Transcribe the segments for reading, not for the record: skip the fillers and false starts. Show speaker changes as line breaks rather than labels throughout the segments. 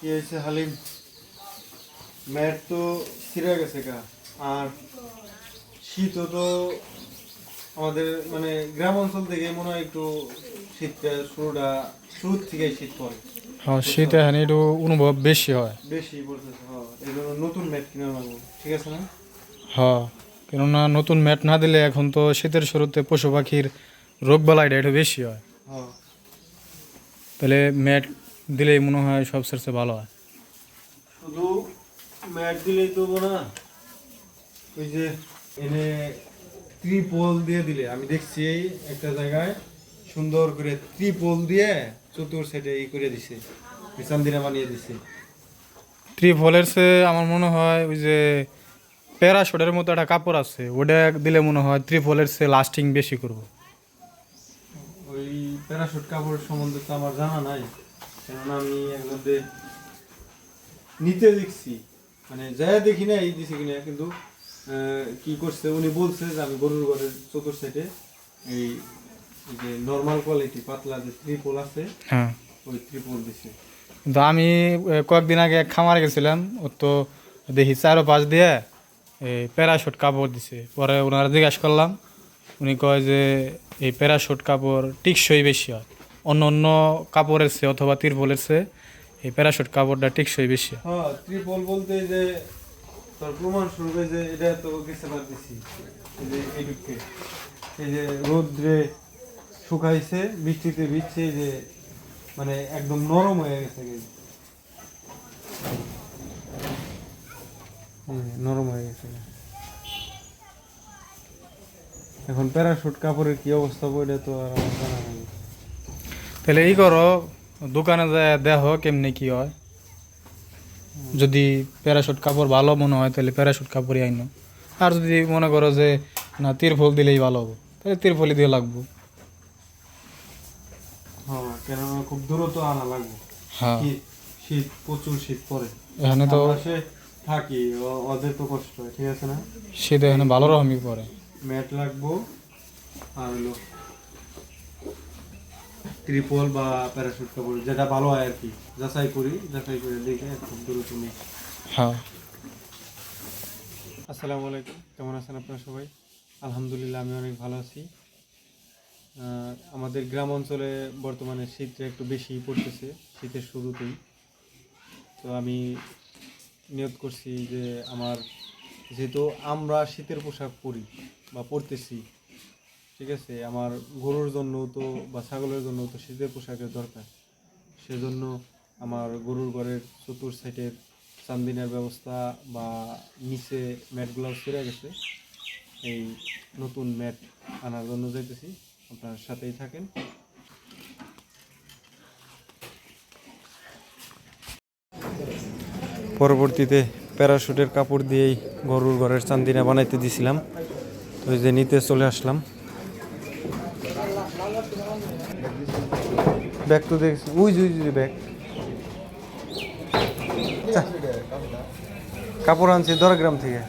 কি হয়েছে হালিম, ম্যাট তো ছিঁড়ে গেছে গা। আর শীতও তো আমাদের মানে গ্রাম অঞ্চল থেকে মনে হয় একটু শীতটা শুরুর থেকে শীত পড়ে।
হ্যাঁ,
বুঝছো?
শীতে এখানে একটু অনুভব বেশি হয়।
বেশি পড়তেছে, হ্যাঁ, এই জন্য নতুন ম্যাট কিনে আনবো, ঠিক আছে না?
হ্যাঁ, কেননা নতুন ম্যাট না দিলে এখন তো শীতের শুরুতে পশু পাখির রোগ বালাইটা একটু বেশি হয়।
হ্যাঁ,
তাহলে ম্যাট দিলেই মনে হয় সবচেয়ে ভালো হয়।
শুধু ম্যাট দিলেই তো না, ওই যে এনে ত্রিপল দিয়ে দিলে, আমি দেখছি একটা জায়গায় সুন্দর করে ত্রিপল দিয়ে চতুর সাইডে ই করে দিছে, চান্দিনা বানিয়ে দিছে।
ত্রিফলের চেয়ে আমার মনে হয় ওই যে প্যারাশুটের মতো একটা কাপড় আছে, ওটা দিলে মনে হয় ত্রিফলের চেয়ে লাস্টিং বেশি করবো।
ওই প্যারাশুট কাপড় সম্বন্ধে তো আমার জানা নাই, কেননা আমি একজনকে নিতে দেখছি, মানে যাই দেখি না এই দিছে কিনা, কিন্তু কি করছে উনি বলছে যে আমি গরুর ঘরের চতুর সাইডে এই এই যে নর্মাল কোয়ালিটি পাতলা যে ত্রিপল আছে,
হ্যাঁ,
ওই ত্রিপল দিছে।
কিন্তু আমি কয়েকদিন আগে এক খামারে গেছিলাম, ও তো দেখি চারো পাশ দিয়ে এই প্যারাশুট কাপড় দিছে। পরে ওনারা জিজ্ঞাসা করলাম, উনি কয় যে এই প্যারাশুট কাপড় টিকসই বেশি হয় অন্য অন্য কাপড়ের চেয়ে অথবা তিরপলের চেয়ে। এই প্যারাশুট কাপড়টা টিকসই বেশি হয়।
হ্যাঁ, ত্রিপল বলতে যে তার প্রমাণ স্বরূপে যে এটা তো গেছে বার দিছি, এই যে এইটুকে এই যে রোদ্রে শুকাইছে, বৃষ্টিতে ভিজছে, এই যে মানে একদম নরম হয়ে গেছে, নরম হয়ে গেছে। এখন প্যারাশুট কাপড়ের কি অবস্থা এটা তো আর আমার জানা নেই।
তাহলে এই করো, দোকানে যায় দেখো কেমনি কি হয়। যদি প্যারাশুট কাপড় ভালো মনে হয় তাহলে প্যারাশুট কাপড়ই আইনো। আর যদি মনে করো যে না তিরপল দিলেই ভালো হবে, তাহলে তিরপলই দিয়ে লাগবো।
হ্যাঁ, কেননা খুব দূরত্ব আনা লাগবে।
হ্যাঁ,
শীত শীত প্রচুর শীত পড়ে,
এখানে তো
আমরা সে থাকি, ওদের তো কষ্ট হয়, ঠিক আছে না?
শীত এখানে ভালো রকমই পড়ে।
ম্যাট লাগবো, আর হলো ত্রিপল বা প্যারাশুট কাপড় যেটা ভালো হয় আর কি, যাচাই করে দেখে খুব দ্রুত নিই।
হ্যাঁ,
আসসালামু আলাইকুম, কেমন আছেন আপনারা সবাই? আলহামদুলিল্লাহ, আমি অনেক ভালো আছি। আমাদের গ্রাম অঞ্চলে বর্তমানে শীতটা একটু বেশি পড়তেছে, শীতের শুরুতেই। তো আমি নিয়ত করছি যে আমার, যেহেতু আমরা শীতের পোশাক পরি বা পরতেছি, ঠিক আছে, আমার গরুর জন্য তো বা ছাগলের জন্য তো শীতের পোশাকের দরকার। সেজন্য আমার গরুর ঘরের চতুর সাইডের চান্দিনার ব্যবস্থা বা নিচে ম্যাটগুলো ছেড়ে গেছে, এই নতুন ম্যাট আনার জন্য যাইতেছি, আপনার সাথেই থাকেন। পরবর্তীতে প্যারাশুটের কাপড় দিয়েই গরুর ঘরের চান্দিনা বানাইতে দিছিলাম, তো এই যে নিতে চলে আসলাম। ব্যাগ তো দেখছি, উই ব্যাগ, কাপড় আনছি দরগ্রাম থেকে।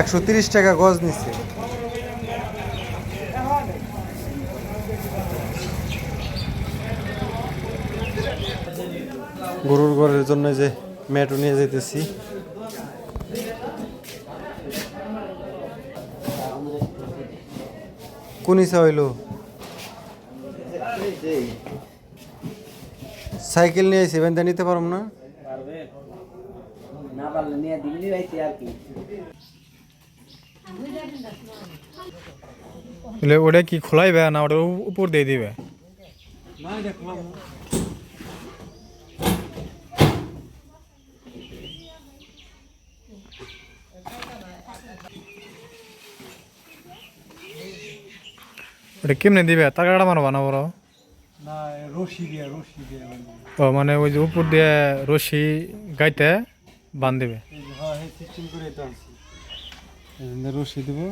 130 টাকা গজ নিচ্ছে। গরুর ঘরের জন্য যে ম্যাটও নিয়ে যেতেছি। কোন ইচ্ছা হইলো? সাইকেল নিয়ে আইসি, বেঁধে নিতে পারব না।
তাহলে ওটা কি খোলাইবে না ওটার উপর দিয়ে দিবে?
না, দেখলাম
ওটা কেমনে দিবে? টাকাটা মারবা না বড়?
না, রশি দিয়ে
ও মানে ওই যে উপর দিয়ে রশি গাইতে বান দিবে।
এই যে, হ্যাঁ, সিস্টেম করে এটা আনছি, এই জন্য রশি দেবো।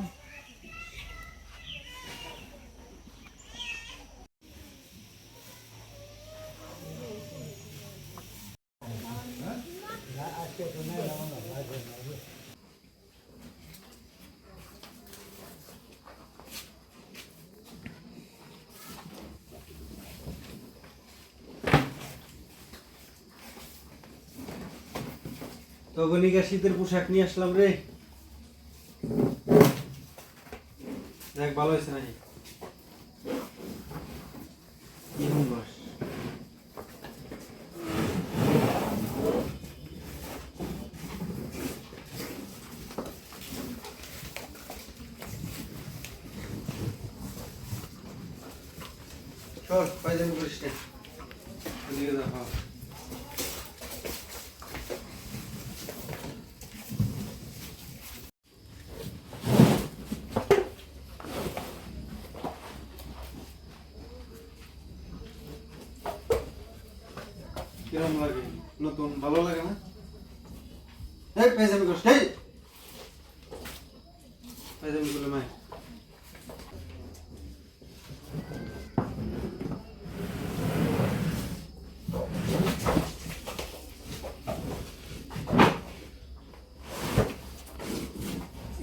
তখনই শীতের পোশাক নিয়ে আসলাম রে। দেখ ভালো হয়েছে নাকি? বাস চল পায়জামি করিস না, ওদিকে যা। হ্যাঁ কিরম লাগে? নতুন ভালো লাগে না? এই পায়জামি করিস, এই পায়জামি করলে মায়।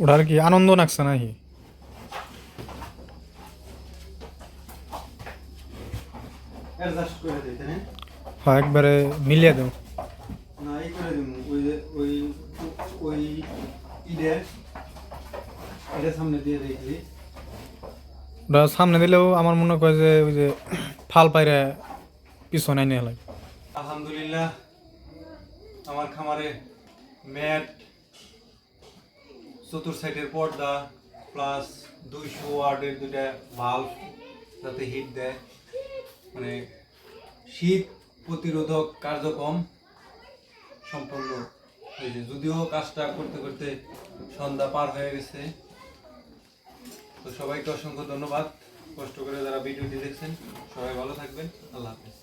ওটার কি আনন্দ লাগছে নাকি?
অ্যাডজাস্ট করে দিই তাই না?
হ্যাঁ একবারে মিলিয়ে দাও।
না এই করে দিব, ওই যে ওই ওই ইডে এটা সামনে দিয়ে দেখি।
ওটা সামনে দিলেও আমার মনে করে যে ওই যে ফাল পাইরে পিছনে নিয়ে লাগে।
আলহামদুলিল্লাহ আমার খামারে ম্যাট, চতুর সাইডের পর্দা প্লাস 200 ওয়াটের দুইটা বাল্ব যাতে হিট দেয়, মানে শীত প্রতিরোধক কার্যক্রম সম্পন্ন হয়েছে। যদিও কাজটা করতে করতে সন্ধ্যা পার হয়ে গেছে। তো সবাইকে অসংখ্য ধন্যবাদ কষ্ট করে যারা ভিডিওটি দেখছেন। সবাই ভালো থাকবেন। আল্লাহ হাফেজ।